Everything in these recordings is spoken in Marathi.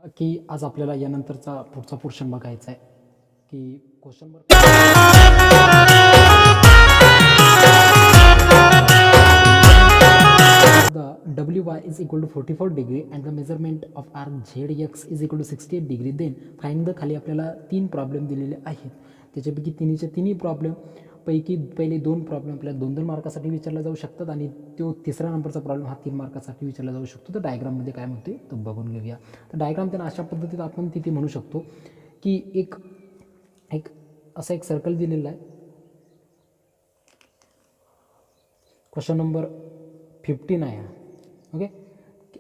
की आज आपल्याला यानंतरचा पुढचा पोर्शन बघायचा आहे की question the WY is equal to 44 degree and the measurement of arc ZX is equal to 68 degree, then find the खाली आपल्याला 3 प्रॉब्लेम दिलेले आहेत. त्याच्यापैकी तिन्ही प्रॉब्लेम पैकी पहिले 2 प्रॉब्लेम आपल्याला 2-2 मार्कासाठी विचारला जाऊ शकतात आणि तो तिसरा नंबरचा प्रॉब्लेम हा 3 मार्कासाठी विचारला जाऊ शकतो. तर डायग्राममध्ये काय म्हणते तो बघून घेऊया. तर डायग्राम त्यांना अशा पद्धतीत आपण तिथे म्हणू शकतो की एक असा एक सर्कल दिलेला आहे. क्वेश्चन नंबर 15 आहे. ओके,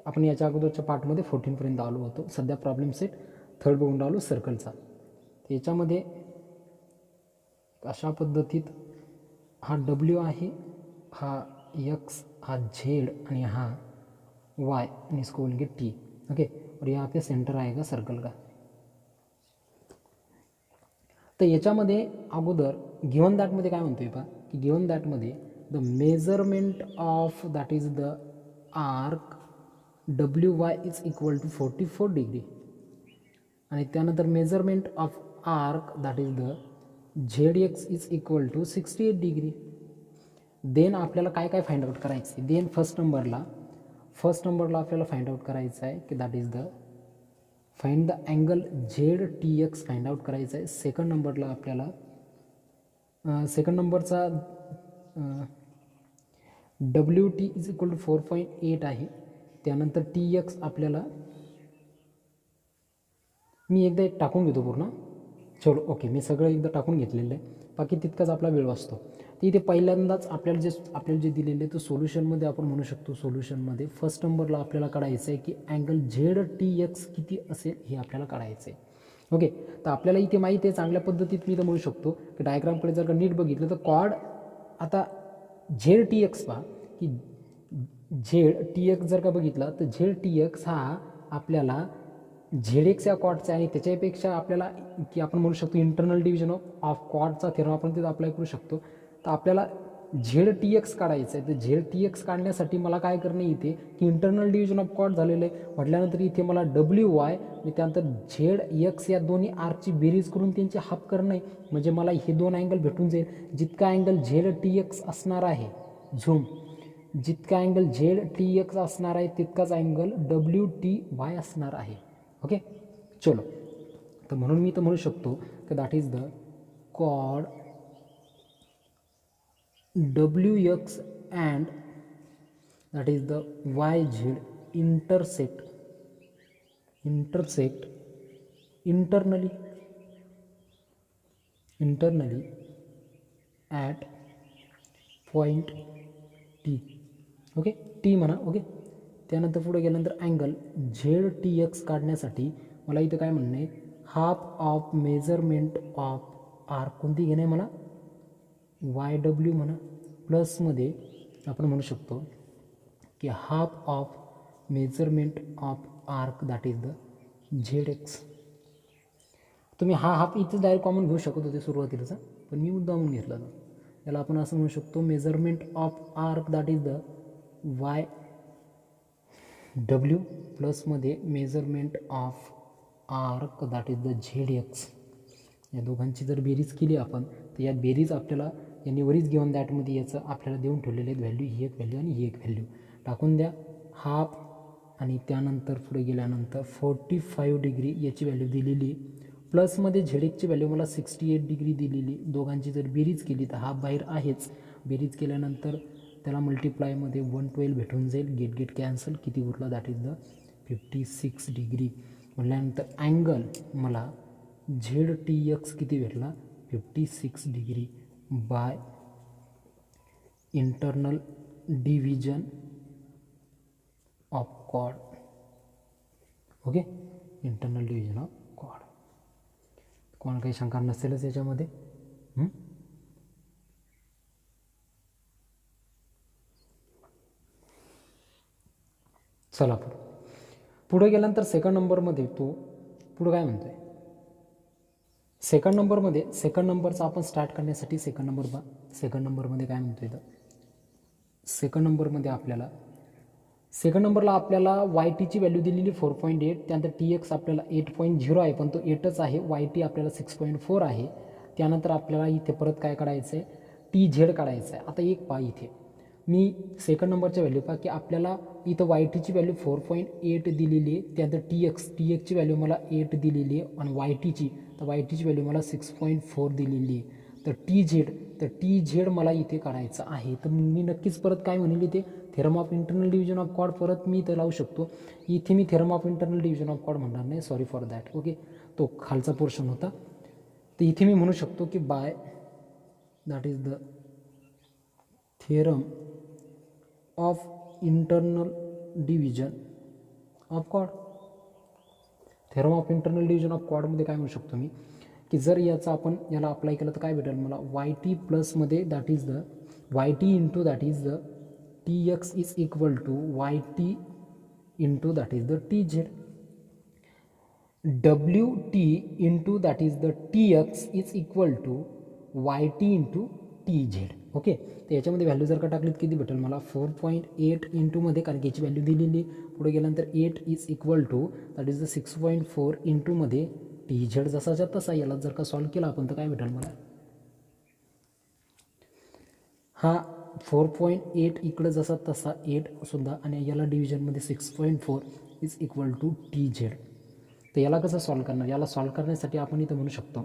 आपण याच्या अगोदरच्या पार्टमध्ये 14पर्यंत आलो होतो. सध्या प्रॉब्लेम सेट थर्ड बघून राहिलो सर्कलचा. याच्यामध्ये अशा पद्धतीत हा W आहे, हा X, हा Z आणि हा Y आणि इसको बोलेंगे T. ओके, और यहाँ पे सेंटर आएगा सर्कल का. तर याच्यामध्ये अगोदर गिवन दॅटमध्ये काय म्हणतोय पहा की गिवन दॅटमध्ये the measurement of that is the arc WY is equal to 44 degree आणि त्यानंतर measurement of arc that is the ZX is equal to 68 degree. Then आपल्याला काय काय फाइंड आउट करायचं आहे. देन फर्स्ट नंबरला आपल्याला फाइंड आउट करायचं आहे की that is the find the angle ZTX find out करायचं आहे. सेकंड नंबरला आपल्याला सेकंड नंबरचा WT इज इक्वल टू 4.8 आहे. त्यानंतर TX आपल्याला मी एकदा टाकून घेतो पूर्ण. चलो ओके, मी सगळं एकदा टाकून घेतलेलं आहे. बाकी तितकाच आपला वेळ वाचतो. तर इथे पहिल्यांदाच आपल्याला जे दिलेले तर सोल्युशनमध्ये आपण म्हणू शकतो. सोल्युशनमध्ये फर्स्ट नंबरला आपल्याला काढायचं आहे की अँगल ZTX किती असेल हे आपल्याला काढायचं आहे. ओके, तर आपल्याला इथे माहिती आहे चांगल्या पद्धतीत मी तर म्हणू शकतो की डायग्रामकडे जर का नीट बघितलं तर कॉड आता ZTX पहा की ZTX जर का बघितला तर ZTX हा आपल्याला ZX या कॉडचा आणि त्याच्यापेक्षा आपल्याला की आपण म्हणू शकतो इंटरनल डिव्हिजन ऑफ कॉडचा थेरम आपण तिथं अप्लाय करू शकतो. तर आपल्याला ZTX काढायचं आहे. तर ZTX काढण्यासाठी मला काय करणे इथे की इंटरनल डिव्हिजन ऑफ कॉड झालेलं आहे म्हटल्यानंतर इथे मला WY आणि त्यानंतर ZX या दोन्ही आर्कची बेरीज करून त्यांची हाफ करणं आहे. म्हणजे मला हे दोन अँगल भेटून जाईल. जितका अँगल ZTX असणार आहे झूम जितका अँगल ZTX असणार आहे तितकाच अँगल WTY असणार आहे. ओके, चलो, तर म्हणून मी तर म्हणू शकतो की दॅट इज द कॉड WX and that is the YZ intersect internally at point T. Okay, T म्हणा. ओके, त्यानंतर पुढे गेल्यानंतर अँगल ZTX काढण्यासाठी मला इथं काय म्हणणं आहे half of measurement of arc कोणती घेणे मला YW म्हणा प्लसमध्ये आपण म्हणू शकतो की half of measurement of arc that is the ZX. तुम्ही हा हाफ इथं डायरेक्ट कॉमन घेऊ शकत होते सुरुवातीला, पण मी मुद्दा म्हणून घेतला तर याला आपण असं म्हणू शकतो measurement of arc that is the YW प्लसमध्ये measurement of arc that is the ZX. या दोघांची जर बेरीज केली आपण तर या बेरीज आपल्याला यांनी वरीच गिवन दॅटमध्ये याचं आपल्याला देऊन ठेवलेले आहेत व्हॅल्यू. ही एक व्हॅल्यू आणि ही एक व्हॅल्यू टाकून द्या. हाफ आणि त्यानंतर पुढे गेल्यानंतर 45 डिग्री याची व्हॅल्यू दिलेली प्लसमध्ये ZXची व्हॅल्यू मला 68 डिग्री दिलेली. दोघांची जर बेरीज केली तर हाफ बाहेर आहेच. बेरीज केल्यानंतर त्याला मल्टिप्लायमध्ये 112 भेटून जाईल. Get cancel. किती उरला दॅट इज द 56 डिग्री. म्हटल्यानंतर अँगल मला ZTX किती भेटला 56 degree by internal division of कॉड. ओके, इंटरनल डिव्हिजन ऑफ कॉड. कोण काही शंका नसेलच याच्यामध्ये. चला पुढे गेल्यानंतर सेकंड नंबरमध्ये तो पुढं काय म्हणतो आहे सेकंड नंबरचा आपण स्टार्ट करण्यासाठी सेकंड नंबरमध्ये काय म्हणतो आहे तर सेकंड नंबरमध्ये आपल्याला सेकंड नंबरला आपल्याला वाय टीची व्हॅल्यू दिलेली 4.8, त्यानंतर टी एक्स आपल्याला 8.0 आहे पण तो 8च आहे, वाय टी आपल्याला 6.4 आहे. त्यानंतर आपल्याला इथे परत काय काढायचं आहे, टी झेड काढायचं आहे. आता एक पहा इथे मी सेकंड नंबरच्या व्हॅल्यू पहा की आपल्याला इथं वाय टीची व्हॅल्यू 4.8 दिलेली आहे, त्यानंतर टी एक्सची व्हॅल्यू मला 8 दिलेली आहे आणि वाय टीची व्हॅल्यू मला 6.4 दिलेली आहे. तर टी झेड मला इथे काढायचं आहे. तर मी नक्कीच परत काय म्हणेल इथे theorem of internal division of chord परत मी इथं लावू शकतो. इथे मी theorem of internal division of chord म्हणणार नाही, सॉरी फॉर दॅट. ओके, तो खालचा पोर्शन होता. तर इथे मी म्हणू शकतो की by that is the theorem of internal division of chord. Theorem of internal division of कॉर्डमध्ये काय म्हणू शकतो मी की जर याचा आपण याला अप्लाय केलं तर काय भेटेल मला, वाय टी प्लसमध्ये that is the Y T into that is the T X is equal to Y T into that is the T Z. W T into that is the T X is equal to Y T into T Z. Okay, तर याच्यामध्ये व्हॅल्यू जर का टाकलीत किती भेटेल मला 4.8 इंटूमध्ये, कारण की याची व्हॅल्यू दिलेली पुढे गेल्यानंतर 8 is equal to that is the 6.4 इंटूमध्ये टी झेड जसाच्या तसा. याला जर का सॉल्व केला आपण तर काय भेटेल मला, हा 4.8 इकडं जसा तसा 8 सुद्धा आणि याला डिव्हिजनमध्ये 6.4 is equal to T Z. तर याला कसं सॉल्व करणार, याला सॉल्व करण्यासाठी आपण इथं म्हणू शकतो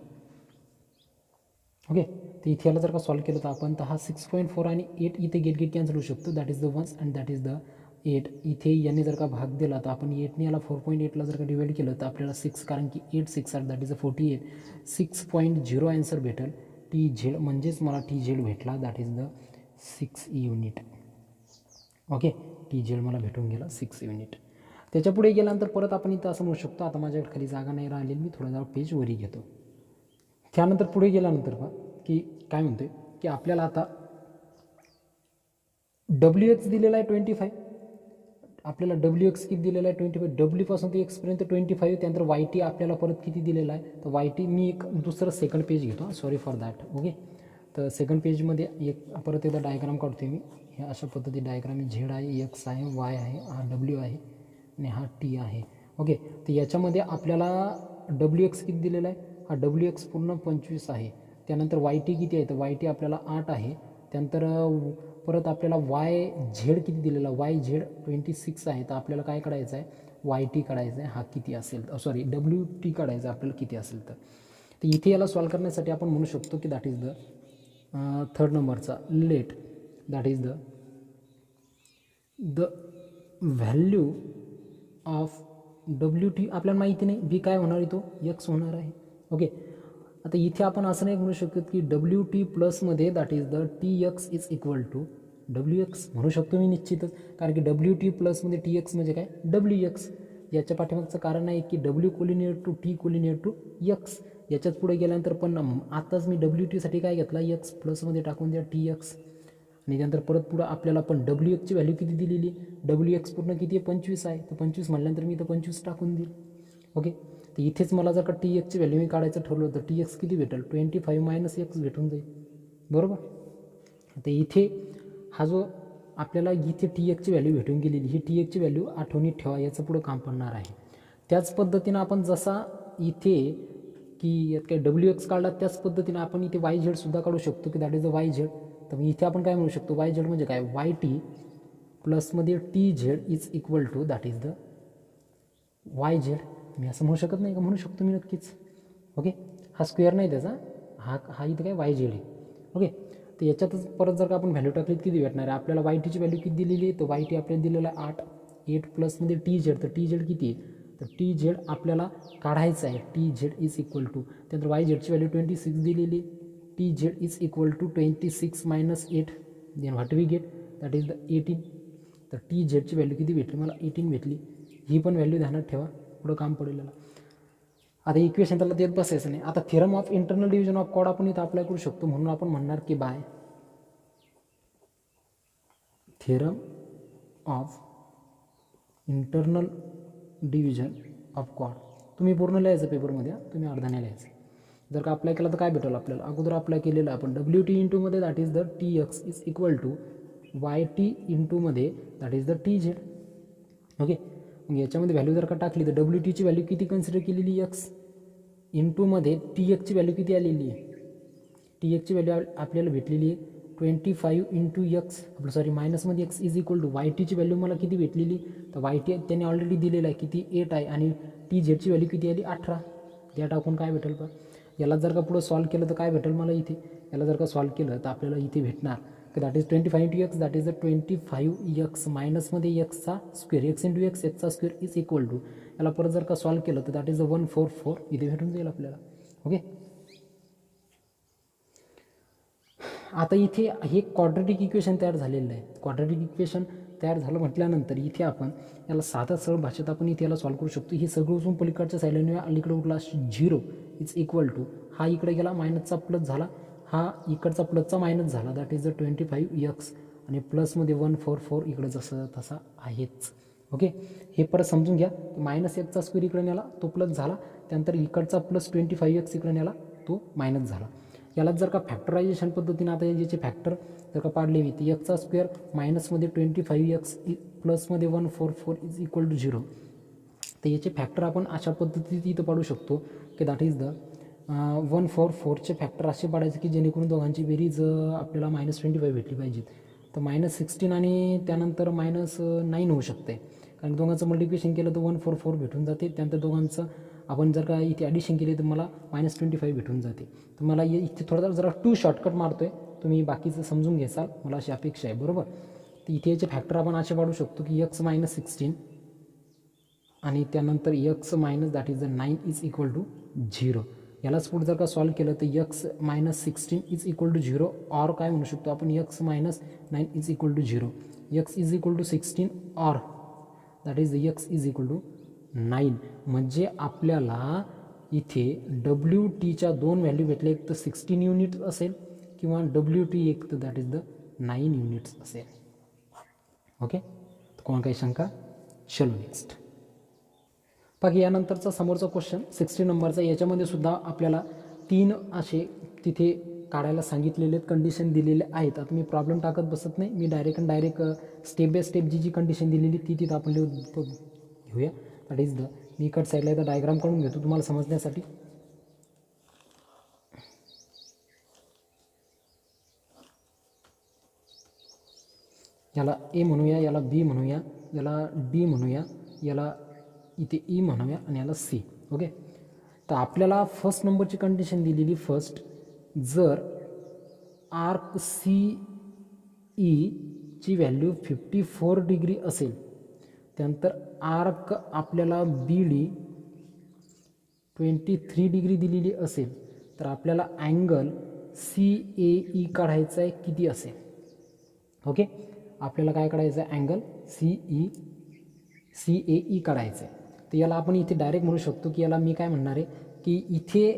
ओके. तर इथे याला जर का सॉल्व केलं तर आपण तर हा 6.4 आणि 8 इथे गेट कॅन्सल होऊ शकतो, that is the 1 and that is the 8. इथे याने जर का भाग दिला तर आपण 8ने याला 4.8ला जर का डिवाइड केलं तर आपल्याला 6, कारण की 8 6 are that is the 48, 6.0 answer भेटेल टी झेड. म्हणजेच मला टी झेड भेटला that is the 6 unit. Okay, T Z मला भेटून गेला 6 युनिट. त्याच्या पुढे गेल्यानंतर परत आपण इथं असं म्हणू शकतो, आता माझ्याकडे खाली जागा नाही राहिलेली, मी थोडा जरा पेज वरी घेतो. त्यानंतर पुढे गेल्यानंतर पहा की काय म्हणतोय की आपल्याला आता डब्ल्यू एक्स दिलेला आहे 25, आपल्याला डब्ल्यू एक्स किती दिलेला आहे 25, डब्ल्यूपासून ते एक्सपर्यंत 25. त्यानंतर वाय टी आपल्याला परत किती दिलेला आहे, तर वाय टी मी एक दुसरं सेकंड पेज घेतो, सॉरी फॉर दॅट. ओके, तर सेकंड पेजमध्ये एक परत एकदा डायग्राम काढतो मी. हे अशा पद्धती डायग्राम झेड आहे, एक्स आहे, वाय आहे, हा डब्ल्यू आहे आणि हा टी आहे. ओके, तर याच्यामध्ये आपल्याला डब्ल्यू एक्स किती दिलेला आहे, हा डब्ल्यू एक्स पूर्ण 25 आहे. त्यानंतर वाय टी किती आहे, तर वाय टी आपल्याला 8 आहे. त्यानंतर परत आपल्याला वाय झेड किती दिलेला, वाय झेड 26 आहे. तर आपल्याला काय काढायचं आहे, वाय टी काढायचं आहे, हा किती असेल, सॉरी डब्ल्यू टी काढायचं आपल्याला किती असेल. तर इथे याला सॉल्व करण्यासाठी आपण म्हणू शकतो की दॅट इज द थर्ड नंबरचा let that is the value of W T आपल्याला माहिती नाही, बी काय होणार आहे, तो एक्स होणार आहे. ओके, आता इथे आपण असं नाही म्हणू शकत की डब्ल्यू टी प्लसमध्ये that is the T X is equal to W X म्हणू शकतो मी निश्चितच, कारण की डब्ल्यू टी प्लसमध्ये टी एक्स म्हणजे काय डब्ल्यू एक्स. याच्या पाठीमागचं कारण आहे की W collinear to T collinear to X. याच्यात पुढे गेल्यानंतर पण आताच मी डब्ल्यू टीसाठी काय घेतला, एक्स प्लसमध्ये टाकून द्या टी एक्स. आणि त्यानंतर परत पुढं आपल्याला पण डब्ल्यू एक्सची व्हॅल्यू किती दिलेली, डब्ल्यू एक्स पूर्ण किती आहे 25 आहे. तर 25 म्हटल्यानंतर मी इथं 25 टाकून देईल. ओके, तर इथेच मला जर का टी एक्सची व्हॅल्यू मी काढायचं ठरवलं तर टी एक्स किती भेटेल, 25 मायनस एक्स भेटून जाईल, बरोबर. तर इथे हा जो आपल्याला इथे टी एक्सची व्हॅल्यू भेटून गेलेली, ही टी एक्सची व्हॅल्यू आठवणीत ठेवा, याचं पुढं काम पडणार आहे. त्याच पद्धतीनं आपण जसा इथे की यात काय डब्ल्यू एक्स काढला त्याच पद्धतीनं आपण इथे वाय झेडसुद्धा काढू शकतो की that is the Y Z. तर इथे आपण काय म्हणू शकतो, वाय झेड म्हणजे काय, वाय टी प्लसमध्ये T Z is equal to that is the Y Z. मी असं म्हणू शकत नाही का, म्हणू शकतो मी नक्कीच. ओके, हा स्क्वेअर नाही त्याचा, हा इथं काय वाय झेड आहे. ओके, तर याच्यातच परत जर का आपण व्हॅल्यू टाकली किती भेटणार आहे आपल्याला, वाय टीची व्हॅल्यू किती दिलेली आहे, तर वाय टी आपल्याला दिलेला आहे 8, 8 प्लसमध्ये टी झेड, तर टी झेड किती आहे, तर टी झेड आपल्याला काढायचं आहे, T Z is equal to, त्यानंतर वाय झेडची व्हॅल्यू 26 दिलेली, T Z is equal to 26 minus 8, then what we get that is the 18. तर टी झेडची व्हॅल्यू किती भेटली मला, 18 भेटली. ही पण व्हॅल्यू ध्यानात ठेवा, पुढं काम पडेल. आता इक्वेशन त्याला देत बसायचं नाही. आता theorem of internal division of chord आपण इथं अप्लाय करू शकतो, म्हणून आपण म्हणणार की by theorem of internal division of chord. तुम्ही पूर्ण लिहायचं पेपरमध्ये, तुम्ही अर्धा नाही लिहायचं. जर का अप्लाय केला तर काय भेटेल आपल्याला, अगोदर अप्लाय केलेलं आपण डब्ल्यू टी इंटूमध्ये that is the T X is equal to Y T इंटूमध्ये that is the T Z. Okay, मग याच्यामध्ये व्हॅल्यू जर का टाकली तर डब्ल्यू टीची व्हॅल्यू किती कन्सिडर केलेली एक्स, इंटूमध्ये टी एक्सची व्हॅल्यू किती आलेली आहे, टी एक्सची व्हॅल्यू आपल्याला भेटलेली आहे 25 इंटू एक्स, आपलं सॉरी मायनसमध्ये X is equal to Y टीची व्हॅल्यू मला किती भेटलेली, तर वाय टी त्याने ऑलरेडी दिलेलं आहे किती 8 आहे, आणि टी झेडची व्हॅल्यू किती आली 18, त्या टाकून काय भेटेल पा, याला जर का पुढं सॉल्व केलं तर काय भेटेल मला इथे, याला जर का सॉल्व केलं तर आपल्याला इथे भेटणार की that is 25 into X, that is the 25 X मायनसमध्ये एक्सचा स्क्वेअर, एक्स इंटू एक्स एक्सचा स्क्वेअर इज इक्वल टू, याला परत जर का सॉल्व केलं तर दॅट इज द 144 इथे भेटून जाईल आपल्याला. ओके, आता इथे हे क्वाड्रेटिक इक्वेशन तयार झालेलं आहे. क्वाड्रेटिक इक्वेशन तयार झालं म्हटल्यानंतर इथे आपण याला साधा सरळ भाषेत आपण इथे याला सॉल्व करू शकतो. हे सगळं उचून पलीकडच्या साईडला अलीकडे उठला 0 इज इक्वल टू, हा इकडे गेला मायनसचा प्लस झाला, हा इकडचा प्लसचा मायनस झाला, दॅट इज द 25 एक्स, आणि प्लसमध्ये 144 इकडे जसं तसा आहेच. ओके, हे परत समजून घ्या, मायनस एक्सचा स्क्वेअर इकडे नेला तो प्लस झाला, त्यानंतर इकडचा प्लस 25 एक्स इकडे नेला तो मायनस झाला. याला जर का फॅक्टरायझेशन पद्धतीने आता याचे फॅक्टर जर का पाडले मी, तर एक्सचा स्क्वेअर मायनसमध्ये 25 एक्स प्लसमध्ये 144 इज इक्वल टू 0, तर याचे फॅक्टर आपण अशा पद्धतीत इथं पाडू शकतो की दॅट इज द 144चे फॅक्टर असे पाडायचे की जेणेकरून दोघांची बेरीज आपल्याला -25 भेटली पाहिजेत. तर -16 आणि त्यानंतर -9 होऊ शकते, कारण दोघांचं मल्टिप्लिकेशन केलं तर 144 भेटून जाते, त्यानंतर दोघांचं आपण जर का इथे ॲडिशन केली तर मला -25 भेटून जाते. तर मला इथे थोडा जरा शॉर्टकट मारतो आहे, तुम्ही बाकीचं समजून घ्याल मला अशी अपेक्षा आहे, बरोबर. तर इथे याचे फॅक्टर आपण असे पाडू शकतो की एक्स -16 आणि त्यानंतर X minus that is the 9 is equal to 0. यालाच पुढे जर का सॉल्व केलं तर X -16 is equal to 0, or काय म्हणू शकतो आपण X -9 is equal to 0, X is equal to 16 or that is X is equal to 9. म्हणजे आपल्याला इथे डब्ल्यू टीच्या दोन व्हॅल्यू भेटले, एक तर 16 युनिट्स असेल किंवा डब्ल्यू टी एक तर दॅट इज द 9 युनिट्स असेल. ओके, तर कोण काही शंका, चलो नेक्स्ट. बाकी यानंतरचा समोरचा क्वेश्चन 60 नंबरचा, याच्यामध्ये सुद्धा आपल्याला 3 असे तिथे काढायला सांगितलेले कंडिशन दिलेले आहेत. आता मी प्रॉब्लेम टाकत बसत नाही, मी डायरेक्ट स्टेप बाय स्टेप जी कंडिशन दिलेली ती तिथं आपण घेऊया. दॅट इज द, मी इकड साईडला एकदा डायग्राम काढून घेतो तुम्हाला समजण्यासाठी. याला ए म्हणूया, याला बी म्हणूया, याला डी म्हणूया, याला इथे ई म्हणूया आणि याला सी. ओके, तर आपल्याला फर्स्ट नंबरची कंडिशन दिलेली, फर्स्ट जर आर्क सी ईची व्हॅल्यू 54 डिग्री असेल, त्यानंतर आर्क आपल्याला बी डी 23 डिग्री दिलेली असेल, तर आपल्याला अँगल सी ए ई काढायचा आहे, किती असेल. ओके, आपल्याला काय काढायचं आहे, अँगल सी ए ई काढायचं आहे. तर याला आपण इथे डायरेक्ट म्हणू शकतो की याला मी काय म्हणणार आहे की इथे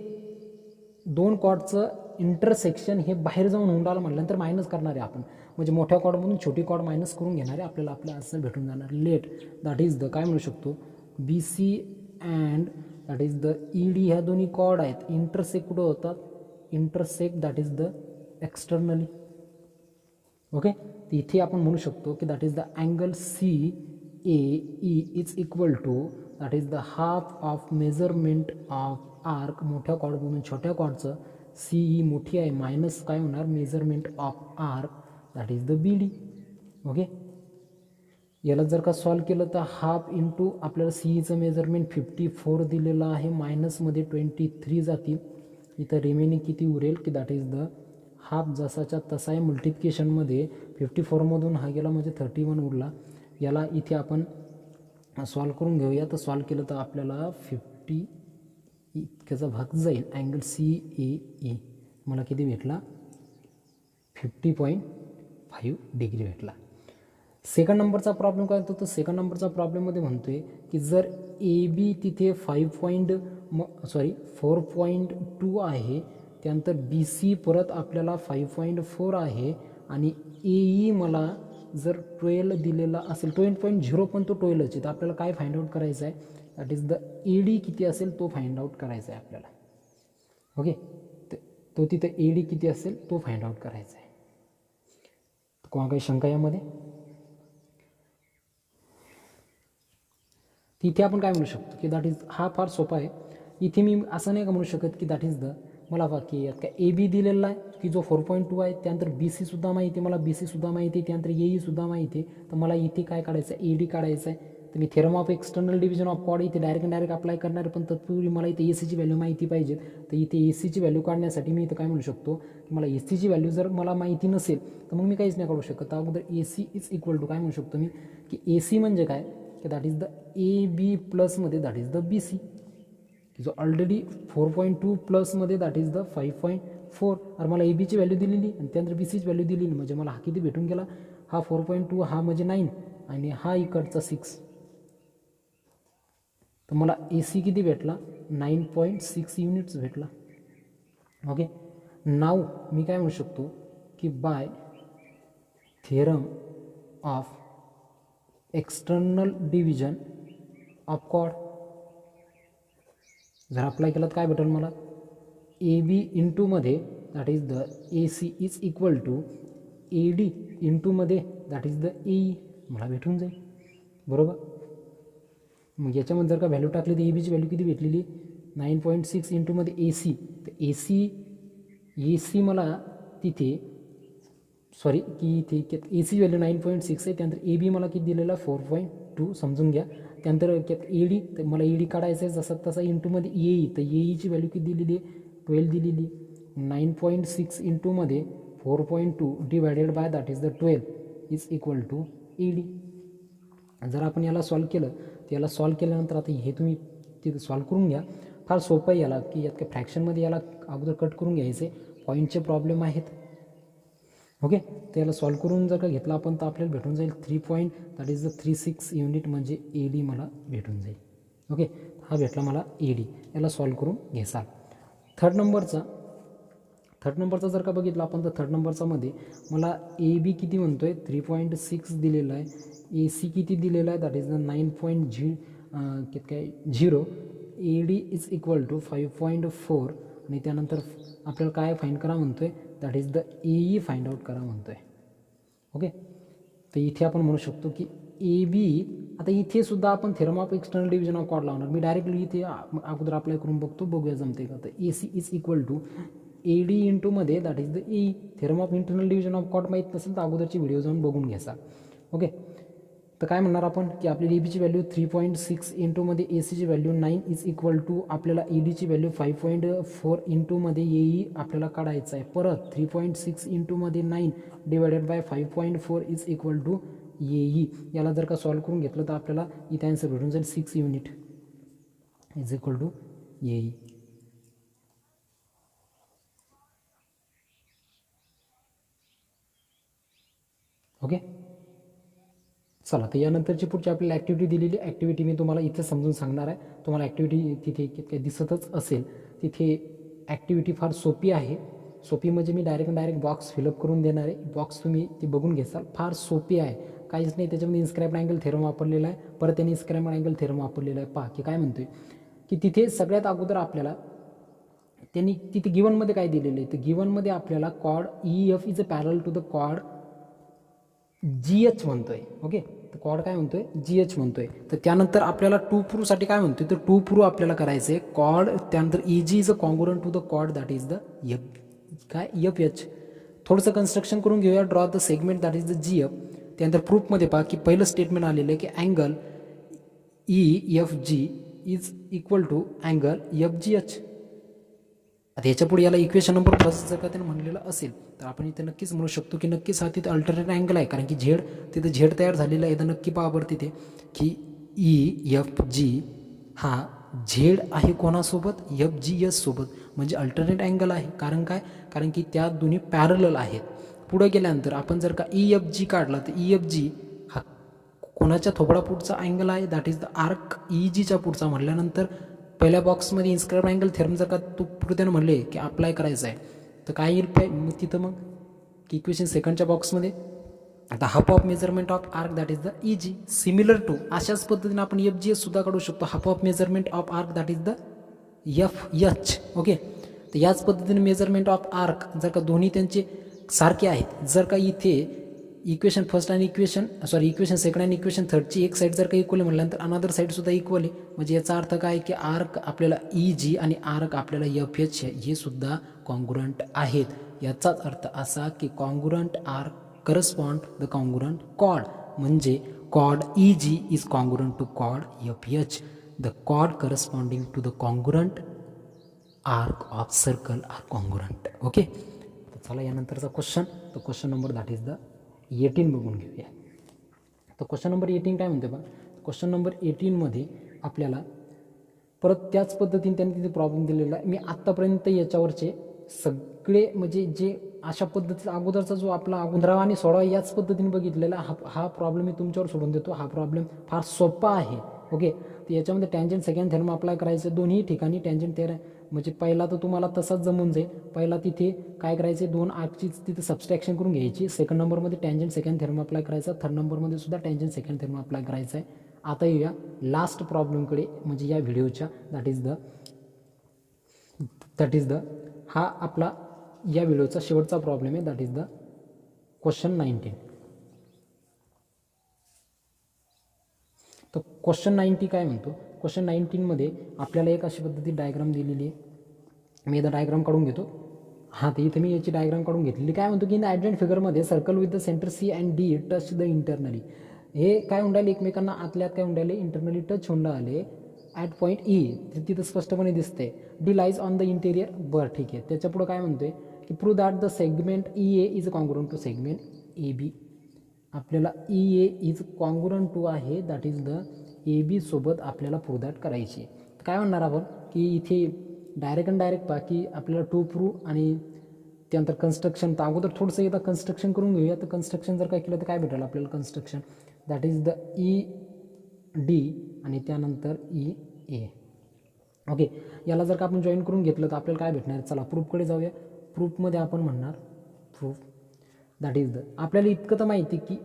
दोन कॉर्डचं इंटरसेक्शन हे बाहेर जाऊन होऊन राहिलं म्हटल्यानंतर मायनस करणार आहे आपण, म्हणजे मोठ्या कॉर्डमधून छोटी कॉर्ड मायनस करून घेणार आहे, आपल्याला आपल्या असं भेटून जाणार. लेट दॅट इज द काय म्हणू शकतो, B C and that is the E D, ह्या दोन्ही कॉर्ड आहेत, इंटरसेक्ट कुठं होतात, intersect that is the externally. Okay, तर इथे आपण म्हणू शकतो की that is the angle C A E is equal to that is the half of measurement of arc, मोठ्या कॉर्डमधून छोट्या कॉर्डचं सी ई मोठी आहे, मायनस काय होणार, measurement of arc that is the B D. Okay, याला जर का सॉल्व केलं तर हाफ इंटू आपल्याला सी ईचं मेजरमेंट 54 दिलेलं आहे, मायनसमध्ये 23 जातील, इथं रिमेनिंग किती उरेल की दॅट इज द हाफ जसाच्या तसा आहे, मल्टिप्लिकेशनमध्ये 54मधून हा गेला म्हणजे 31 उरला. याला इथे आपण सॉल्व करून घेऊया, तर सॉल्व केलं तर आपल्याला 50 इतक्याचा भाग जाईल, अँगल सी ए ई मला किती भेटला, 50.5 डिग्री भेटला. सेकंड नंबरचा प्रॉब्लेम काय होतो, तर सेकंड नंबरचा प्रॉब्लेममध्ये म्हणतोय की जर ए बी तिथे 4.2 आहे, त्यानंतर बी सी परत आपल्याला 5.4 आहे, आणि ए ई मला जर 12 दिलेला असेल, 12.0 पण तो 12च आहे, तर आपल्याला काय फाइंड आउट करायचं आहे, that is the A D किती असेल तो फाइंड आउट करायचा आहे आपल्याला. ओके, तो तिथं ए डी किती असेल तो फाइंड आउट करायचा आहे. कोणा काही शंका यामध्ये, इथे आपण काय म्हणू शकतो की दॅट इज, हा फार सोपा आहे. इथे मी असं नाही का म्हणू शकत की दॅट इज द, मला बाकी यात काय ए बी दिलेला आहे की जो 4.2 आहे, त्यानंतर बी सी सुद्धा माहिती आहे, मला बी सी सुद्धा माहिती आहे, त्यानंतर ए ई सुद्धा माहिती आहे. तर मला इथे काय काढायचं आहे, ए डी काढायचं आहे. तर मी theorem of external division of chord इथे डायरेक्ट अप्लाय करणार आहे, पण तत्पूर्वी मला इथे ए सीची व्हॅल्यू माहिती पाहिजे. तर इथे ए सीची व्हॅल्यू काढण्यासाठी मी इथं काय म्हणू शकतो की मला ए सीची व्हॅल्यू जर मला माहिती नसेल तर मग मी काहीच नाही काढू शकत. अगोदर ए सी इज इक्वल टू काय म्हणू शकतो मी की ए सी म्हणजे काय की that is the A B प्लसमध्ये that is the B C, जो ऑलरेडी 4.2 प्लसमध्ये दॅट इज द 5.4. तर मला ए बीची व्हॅल्यू दिलेली आणि त्यानंतर बी सीची व्हॅल्यू दिलेली, म्हणजे मला हा किती भेटून गेला, हा 4.2, हा म्हणजे 9 आणि हा इकडचा 6. तर मला ए सी किती भेटला, 9.6 युनिट्स भेटला. ओके, नाव मी काय म्हणू शकतो की by theorem of external division of chord जर अप्लाय केलं तर काय भेटेल मला, ए बी इंटूमध्ये that is the A C is equal to A D इंटूमध्ये that is the A E, मला भेटून जाईल. बरोबर. मग याच्यामध्ये जर का व्हॅल्यू टाकली तर ए बीची व्हॅल्यू किती भेटलेली, 9.6 इंटूमध्ये ए सी. तर ए सी मला तिथे सॉरी की इथे ए सी व्हॅल्यू 9.6 आहे, त्यानंतर ए बी मला किती दिलेला 4.2 समजून घ्या. त्यानंतर ए डी, तर मला ए डी काढायचं आहे जसं तसा इंटूमध्ये ए ई. तर ए ईची व्हॅल्यू किती दिलेली आहे, 12 दिलेली. 9.6 इंटूमध्ये 4.2 divided by that is the 12 is equal to A D. जर आपण याला सॉल्व केलं तर याला सॉल्व केल्यानंतर आता हे तुम्ही तिथे सॉल्व करून घ्या. फार सोपं आहे याला की यात काय फ्रॅक्शनमध्ये याला अगोदर कट करून घ्यायचे, पॉईंटचे प्रॉब्लेम आहेत. ओके, तर याला सॉल्व करून जर का घेतला आपण तर आपल्याला भेटून जाईल 3 दॅट इज द 36 युनिट म्हणजे ए डी मला भेटून जाईल. ओके, हा भेटला मला ए डी. याला सॉल्व करून घ्यायचा. थर्ड नंबरचा जर का बघितला आपण तर थर्ड नंबरचामध्ये मला ए बी किती म्हणतो आहे 3.6 दिलेला आहे, ए सी किती दिलेला आहे that is the 9.0, A D is equal to 5.4 आणि त्यानंतर आपल्याला काय फाइंड करा म्हणतो आहे that is the A E find out करा म्हणतो आहे. ओके, तर इथे आपण म्हणू शकतो की ए बी, आता इथे सुद्धा आपण theorem of external division of chord लावणार. मी डायरेक्टली इथे अगोदर अप्लाय करून बघतो, बघूया जमते का. तर A C is equal to A D इंटूमध्ये that is the A, theorem of internal division of chord माहीत नसेल तर अगोदरची व्हिडिओ जाऊन बघून घ्यायचा. ओके, तर काय म्हणणार आपण की आपली ए बीची व्हॅल्यू 3.6 इंटूमध्ये ए सीची व्हॅल्यू 9 इज इक्वल टू आपल्याला ए डीची व्हॅल्यू 5.4 इंटूमध्ये ए ई आपल्याला काढायचं आहे. परत 3.6 इंटूमध्ये 9 divided by 5.4 is equal to A E. याला जर का सॉल्व करून घेतलं तर आपल्याला इथे आन्सर भेटून जाईल 6 unit is equal to A E. Okay, चला तर यानंतरची पुढची आपल्याला ॲक्टिव्हिटी दिलेली ॲक्टिव्हिटी मी तुम्हाला इथे समजून सांगणार आहे. तुम्हाला ॲक्टिव्हिटी तिथे काही दिसतच असेल. तिथे ॲक्टिव्हिटी फार सोपी आहे. सोपी म्हणजे मी डायरेक्ट बॉक्स फिलअप करून देणार आहे. बॉक्स तुम्ही ती बघून घेसाल, फार सोपी आहे, काहीच नाही. त्याच्यामध्ये इन्स्क्राइब्ड अँगल थेरम वापरलेला आहे, परत त्यांनी इन्स्क्राइब्ड अँगल थेरम वापरलेला आहे. पहा की काय म्हणतोय की तिथे सगळ्यात अगोदर आपल्याला त्यांनी तिथे गिवनमध्ये काय दिलेलं आहे, तर गिवनमध्ये आपल्याला chord E F is a parallel to the chord G H म्हणतोय. ओके, तर कॉर्ड काय म्हणतोय, जी एच म्हणतोय. तर त्यानंतर आपल्याला टू प्रूसाठी काय म्हणतोय, तर टू प्रू आपल्याला करायचं आहे कॉर्ड, त्यानंतर E G is a congruent to the chord that is the F, काय एफ एच. थोडंसं कन्स्ट्रक्शन करून घेऊया. Draw the segment that is the G F. त्यानंतर प्रूफमध्ये पहा की पहिलं स्टेटमेंट आलेलं आहे की angle E F G is equal to angle F G H. आता याच्या पुढे याला इक्वेशन नंबर प्लस जर का त्यानं म्हणलेलं असेल तर आपण इथे नक्कीच म्हणू शकतो की नक्कीच हा तिथे अल्टरनेट अँगल आहे, कारण की झेड तिथे झेड तयार झालेला आहे. तर नक्की पहा बरं तिथे की ई एफ जी हा झेड आहे कोणासोबत, एफ जी एस सोबत, म्हणजे अल्टरनेट अँगल आहे. कारण काय, कारण की त्या दोन्ही पॅरलल आहेत. पुढे गेल्यानंतर आपण जर का ई एफ जी काढला तर ई एफ जी हा कोणाच्या थोबडा पुढचा अँगल आहे, that is the arc E जीच्या पुढचा. म्हटल्यानंतर पहिल्या बॉक्समध्ये इन्स्क्राइब्ड अँगल थेरम जर का तो पुढे त्यानं म्हणले की अप्लाय करायचं आहे तर काय येईल मग तिथं, मग की इक्वेशन सेकंडच्या बॉक्समध्ये आता half of measurement of arc that is the E G. Similar to अशाच पद्धतीने आपण एफ जी एस सुद्धा काढू शकतो, half of measurement of arc that is the F H. Okay, तर याच पद्धतीने मेजरमेंट ऑफ आर्क जर का दोन्ही त्यांचे सारखे आहेत, जर का इथे इक्वेशन फर्स्ट आणि इक्वेशन सेकंड आणि इक्वेशन थर्डची एक साईड जर का इक्वल म्हटल्यानंतर अनादर साईडसुद्धा इक्वल आहे. म्हणजे याचा अर्थ काय की आर्क आपल्याला EG आणि आर्क आपल्याला FH हे सुद्धा कॉन्ग्रुअंट आहेत. याचाच अर्थ असा की congruent arc correspond the congruent chord. म्हणजे chord EG is congruent to chord FH. The chord corresponding to the congruent arc of circle are congruent. Okay, तर चला यानंतरचा क्वेश्चन, तर question number that is the 18 बघून घेऊया. तर क्वेश्चन नंबर 18 काय म्हणते बा, क्वेश्चन नंबर 18मध्ये आपल्याला परत त्याच पद्धतीने त्यांनी तिथे प्रॉब्लेम दिलेला आहे. मी आत्तापर्यंत याच्यावरचे सगळे म्हणजे जे अशा पद्धतीचा अगोदरचा जो आपला 15 आणि 16 याच पद्धतीने बघितलेला हा प्रॉब्लेम मी तुमच्यावर सोडून देतो. हा प्रॉब्लेम फार सोपा आहे. ओके, तर याच्यामध्ये टँजंट सेकंड थेरम अप्लाय करायचं दोन्ही ठिकाणी. टँजंट थेरम म्हणजे पहिला तर तुम्हाला तसाच जमून जाईल. पहिला तिथे काय करायचे, 2 आर्कचीच तिथे सबस्ट्रॅक्शन करून घ्यायची. सेकंड नंबरमध्ये टँजंट सेकंड थेरम अप्लाय करायचा. थर्ड नंबरमध्ये सुद्धा टँजंट सेकंड थेरम अप्लाय करायचा आहे. आता येऊया लास्ट प्रॉब्लेमकडे, म्हणजे या व्हिडिओच्या दॅट इज द हा आपला या व्हिडिओचा शेवटचा प्रॉब्लेम आहे. That is the question 19. तर क्वेश्चन 90 काय म्हणतो, क्वेश्चन 19मध्ये आपल्याला एक अशी पद्धती डायग्राम दिलेली आहे. मी एकदा डायग्राम काढून घेतो. हां, तर इथे मी याची डायग्राम काढून घेतलेली. काय म्हणतो की इन द ॲडजंट फिगरमध्ये circle with the center C and D touch the internally. हे काय हुंडाले एकमेकांना आतल्यात काय हुंडाले इंटरनली टच होऊन आले ॲट पॉईंट E. तिथं स्पष्टपणे दिसते. D lies on the interior. बरं ठीक आहे. त्याच्या पुढं काय म्हणतोय की prove that the segment EA is congruent to segment AB. आपल्याला EA इज कॉन्ग्रुअंट टू आहे दॅट इज द AB सोबत आपल्याला प्रूव्ह दॅट करायची. काय म्हणणार आपण की इथे डायरेक्ट बाकी आपल्याला टू प्रूव्ह आणि त्यानंतर कन्स्ट्रक्शन. तर अगोदर थोडंसं एकदा कन्स्ट्रक्शन करून घेऊया. तर कन्स्ट्रक्शन जर काय केलं तर काय भेटेल आपल्याला construction, that is the ED आणि त्यानंतर EA. ओके, याला जर का आपण जॉईन करून घेतलं तर आपल्याला काय भेटणार. चला प्रूफकडे जाऊया. प्रूफमध्ये आपण म्हणणार प्रूफ दॅट इज द, आपल्याला इतकं तर माहिती की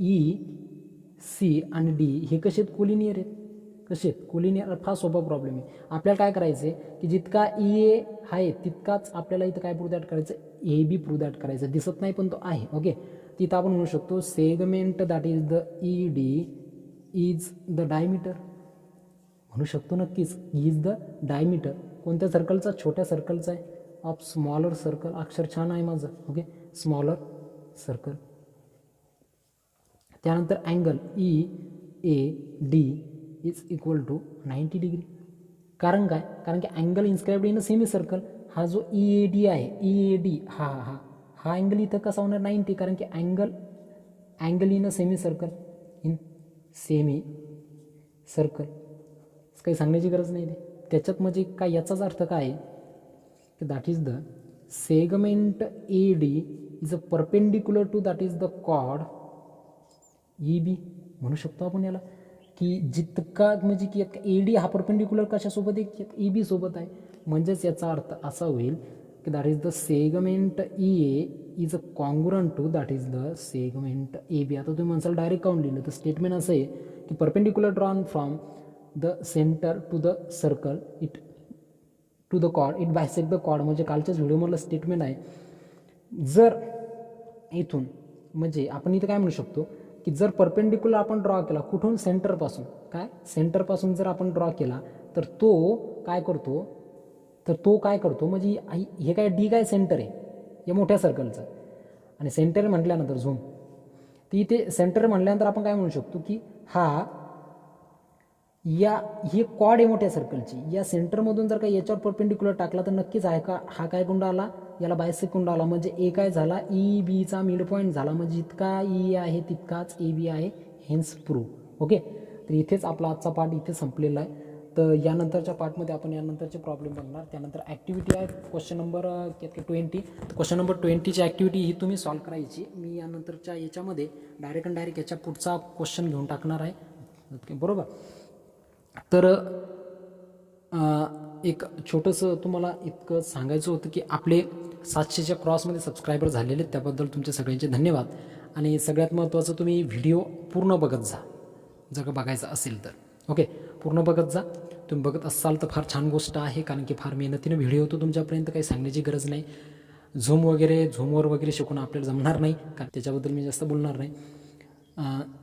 EC आणि D हे कसे आहेत, कोलिनियर आहेत. कसे आहेत, कोलिनियर. फार सोपा प्रॉब्लेम आहे. आपल्याला काय करायचं आहे की जितका EA आहे तितकाच आपल्याला इथं काय प्रूव्ह दॅट करायचं, AB प्रूव्ह दॅट करायचं. दिसत नाही पण तो आहे. ओके, तिथं आपण म्हणू शकतो segment that is the ED is the diameter. म्हणू शकतो नक्कीच, इज द डायमीटर. कोणत्या सर्कलचा, छोट्या सर्कलचा आहे, ऑफ स्मॉलर सर्कल. अक्षर छान आहे माझं. Okay, smaller circle. त्यानंतर angle EAD is equal to 90 degree. कारण काय, कारण की angle inscribed in a semi circle. हा जो EAD आहे, EAD हा अँगल इथं कसा होणार 90, कारण की angle in a semi circle. काही सांगण्याची गरज नाही. त्याच्यात म्हणजे काय, याचाच अर्थ काय आहे की that is the segment AD is a perpendicular to that is the chord EB. म्हणू शकतो आपण याला की जितका म्हणजे की AD हा परपेंडिक्युलर कशासोबत आहे, EB सोबत आहे. म्हणजेच याचा अर्थ असा होईल की that is the segment EA is a congruent to that is the segment AB. आता तुम्ही म्हणसाल डायरेक्ट काउंट लिहिलं तर स्टेटमेंट असं आहे की perpendicular drawn from the centre to the circle it to the chord it bisect the chord. म्हणजे कालच्याच व्हिडिओमधलं स्टेटमेंट आहे. जर इथून म्हणजे आपण इथं काय म्हणू शकतो की जर परपेंडिक्युलर आपण ड्रॉ केला कुठून, सेंटरपासून. काय, सेंटरपासून जर आपण ड्रॉ केला तर तो काय करतो म्हणजे हे काय D काय सेंटर आहे या मोठ्या सर्कलचं. आणि सेंटर म्हटल्यानंतर झूम, तर इथे सेंटर म्हटल्यानंतर आपण काय म्हणू शकतो की ही कॉर्ड आहे मोठ्या सर्कलची. या सेंटरमधून जर का याच्यावर परपेंडिक्युलर टाकला तर नक्कीच आहे का हा काय कुंड आला, याला बायसेक्ट कुंड आला. म्हणजे ए काय झाला, EBचा मिड पॉईंट झाला. म्हणजे जितका E आहे तितकाच AB आहे. Hence prove. ओके, तर इथेच आपला आजचा पार्ट इथे संपलेला आहे. तर यानंतरच्या पार्टमध्ये आपण यानंतरचे प्रॉब्लेम बघणार. त्यानंतर ॲक्टिव्हिटी आहे क्वेश्चन नंबर 20. क्वेश्चन नंबर 20ची ॲक्टिव्हिटी ही तुम्ही सॉल्व करायची. मी यानंतरच्या याच्यामध्ये डायरेक्ट याच्या पुढचा क्वेश्चन घेऊन टाकणार आहे. ओके, बरोबर. तर एक छोटंसं तुम्हाला इतकं सांगायचं होतं की आपले 700च्या क्रॉसमध्ये सबस्क्रायबर झालेले, त्याबद्दल तुमचे सगळ्यांचे धन्यवाद. आणि सगळ्यात महत्त्वाचं, तुम्ही व्हिडिओ पूर्ण बघत जा जर का बघायचं असेल तर. ओके, पूर्ण बघत जा. तुम्ही बघत असाल तर फार छान गोष्ट आहे, कारण की फार मेहनतीने व्हिडिओ होतो तुमच्यापर्यंत, काही सांगण्याची गरज नाही. झूमवर वगैरे शिकून आपल्याला जमणार नाही, कारण त्याच्याबद्दल मी जास्त बोलणार नाही.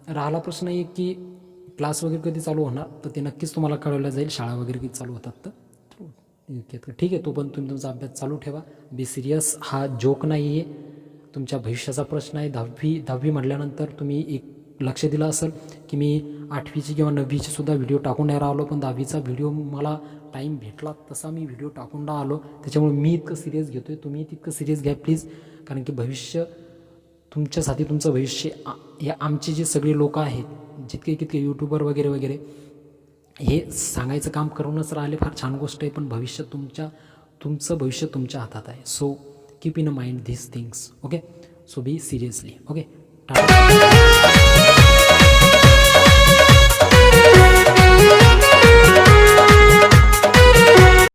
राहिला प्रश्न एक की क्लास वगैरे कधी चालू होणार, तर ते नक्कीच तुम्हाला कळवलं जाईल, शाळा वगैरे कधी चालू होतात तर ठीक आहे. तोपर्यंत तुम्ही तुमचा अभ्यास चालू ठेवा. बी सिरियस, हा जोक नाही आहे, तुमच्या भविष्याचा प्रश्न आहे. 10वी म्हटल्यानंतर तुम्ही एक लक्ष दिलं असेल की मी 8वीची किंवा 9वीची सुद्धा व्हिडिओ टाकून नाही राहिलो, पण 10वीचा व्हिडिओ मला टाईम भेटला तसा मी व्हिडिओ टाकून राहिलो. त्याच्यामुळे मी इतकं सिरियस घेतो आहे, तुम्ही तितकं सिरियस घ्या प्लीज, कारण की भविष्य तुमच्यासाठी, तुमचं भविष्य हे आमचे जे सगळे लोक आहेत, जितके यूट्यूबर वगैरे वगैरे, हे सांगायचं काम करूनच राहिले, फार छान गोष्ट आहे, पण तुमचं भविष्य तुमच्या हातात आहे. So keep in a mind this things. Okay, so be seriously. Okay, Tata.